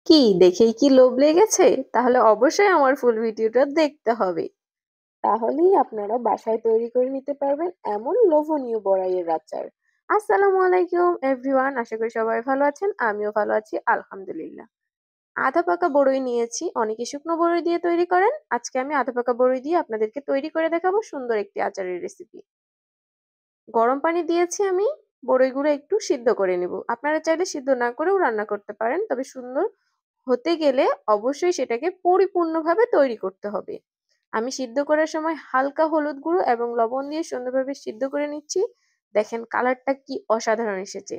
কি দেখেই কি লোভ লেগেছে? তাহলে অবশ্যই আমার ফুল ভিডিওটা দেখতে হবে। তাহলেই আপনারা বাসায় তৈরি করে নিতে পারবেন এমন লোভনীয় বড়াইয়ের আচার। আসসালামু আলাইকুম এভরিওয়ান, আশা করি সবাই ভালো আছেন। আমিও ভালো আছি আলহামদুলিল্লাহ। আধা পাকা বড়ই নিয়েছি, অনেকে শুকনো বড়ই দিয়ে তৈরি করেন। আজকে আমি আধা পাকা বড়ই দিয়ে আপনাদেরকে তৈরি করে দেখাবো সুন্দর একটি আচারের রেসিপি। গরম পানি দিয়েছি আমি, বড়ইগুলো একটু সিদ্ধ করে নিব। আপনারা চাইলে সিদ্ধ না করেও রান্না করতে পারেন, তবে সুন্দর হতে গেলে অবশ্যই সেটাকে পরিপূর্ণভাবে তৈরি করতে হবে। আমি সিদ্ধ করার সময় হালকা হলুদ গুঁড়ো এবং লবণ দিয়ে সুন্দরভাবে সিদ্ধ করে নিচ্ছি। দেখেন কালারটা কি অসাধারণ এসেছে।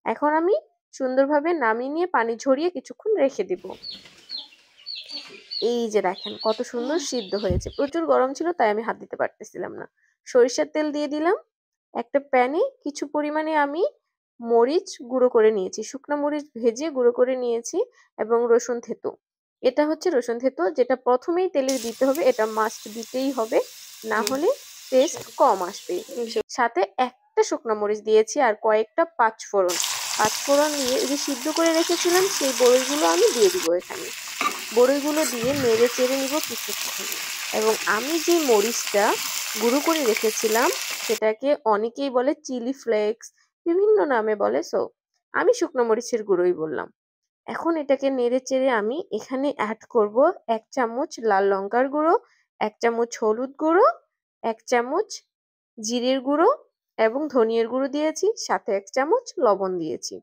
এখন আমি সুন্দরভাবে নামিয়ে নিয়ে পানি ঝরিয়ে কিছুক্ষণ রেখে দিব। এই যে দেখেন কত সুন্দর সিদ্ধ হয়েছে। প্রচুর গরম ছিল তাই আমি হাত দিতে পারতেছিলাম না। সরিষার তেল দিয়ে দিলাম। একটা প্যানে কিছু পরিমাণে আমি মরিচ গুঁড়ো করে নিয়েছি, শুকনো মরিচ ভেজে গুঁড়ো করে নিয়েছি এবং রসুন থেতো। এটা হচ্ছে রসুন থেতো, যেটা প্রথমেই তেলে দিতে হবে, এটা মাস্ট দিতেই হবে, না হলে টেস্ট কম আসবে। সাথে একটা শুকনো মরিচ দিয়েছি আর কয়েকটা পাঁচফোড়ন। পাঁচফোড়ন দিয়ে এই যে সিদ্ধ করে রেখেছিলাম সেই বড়িগুলো আমি দিয়ে দিব এখানে। বড়িগুলো দিয়ে নেড়ে চেড়ে নিব কিছুক্ষণ। এবং আমি যে মরিচটা গুঁড়ো করে রেখেছিলাম সেটাকে অনেকেই বলে চিলি ফ্লেক্স, বিভিন্ন নামে বলে, সো আমি শুকনো মরিচের গুঁড়োই বললাম। এখন এটাকে নেড়ে চেড়ে আমি এখানে অ্যাড করব 1 চামচ লাল লঙ্কার গুঁড়ো, 1 চামচ হলুদ গুঁড়ো, 1 চামচ জিরের গুঁড়ো এবং ধনিয়ার গুঁড়ো দিয়েছি, সাথে 1 চামচ লবণ দিয়েছি।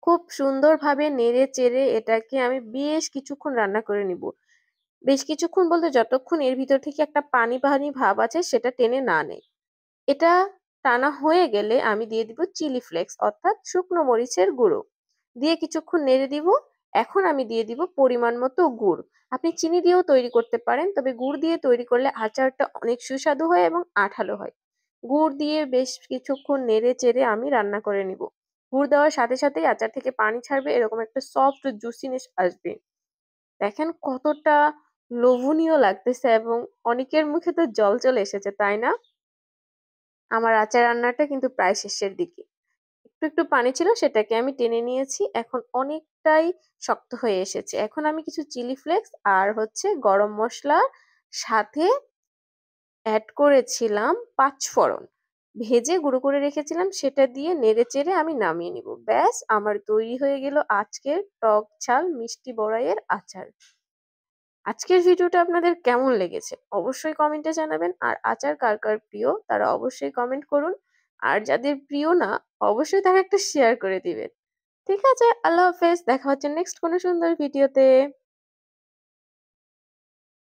খুব সুন্দরভাবে নেড়ে চেড়ে এটাকে আমি বেশ কিছুক্ষণ রান্না করে নিব। বেশ কিছুক্ষণ বলতে যতক্ষণ এর ভিতর থেকে একটা পানি পানি ভাব আছে সেটা টেনে না নেয়। এটা টানা হয়ে গেলে আমি দিয়ে দিব চিলি ফ্লেক্স অর্থাৎ শুকনো মরিচের গুঁড়ো। দিয়ে কিছুক্ষণ নেড়ে দিব। এখন আমি দিয়ে দিব পরিমাণ মতো গুড়। আপনি চিনি দিয়েও তৈরি করতে পারেন, তবে গুড় দিয়ে তৈরি করলে আচারটা অনেক সুস্বাদু হয় এবং আঠালো হয়। গুড় দিয়ে বেশ কিছুক্ষণ নেড়ে চেড়ে আমি রান্না করে নিব। গুড় দেওয়ার সাথে সাথেই আচার থেকে পানি ছাড়বে, এরকম একটা সফট জুসিনেস আসবে। দেখেন কতটা লোভনীয় লাগতেছে এবং অনেকের মুখে তো জল চলে এসেছে, তাই না? আমার আচার রান্নাটা কিন্তু প্রায় শেষের দিকে। একটু একটু পানি ছিল সেটাকে আমি টেনে নিয়েছি। এখন অনেকটাই শক্ত হয়ে এসেছে। এখন আমি কিছু চিলি ফ্লেক্স আর হচ্ছে গরম মসলা সাথে অ্যাড করেছিলাম পাঁচফোড়ন। ভেজে গুঁড়ো করে রেখেছিলাম, সেটা দিয়ে নেড়েচেড়ে আমি নামিয়ে নিব। ব্যাস আমার তৈরি হয়ে গেল আজকের টক ঝাল মিষ্টি বড়াইয়ের আচার। আজকের ভিডিওটা আপনাদের কেমন লেগেছে অবশ্যই কমেন্টে জানাবেন। আর আচার কার কার প্রিয় তারা অবশ্যই কমেন্ট করুন। আর যাদের প্রিয় না, অবশ্যই তারা একটা শেয়ার করে দিবেন। ঠিক আছে, আল্লাহ হাফেজ, দেখা হচ্ছে নেক্সট কোনো সুন্দর ভিডিওতে।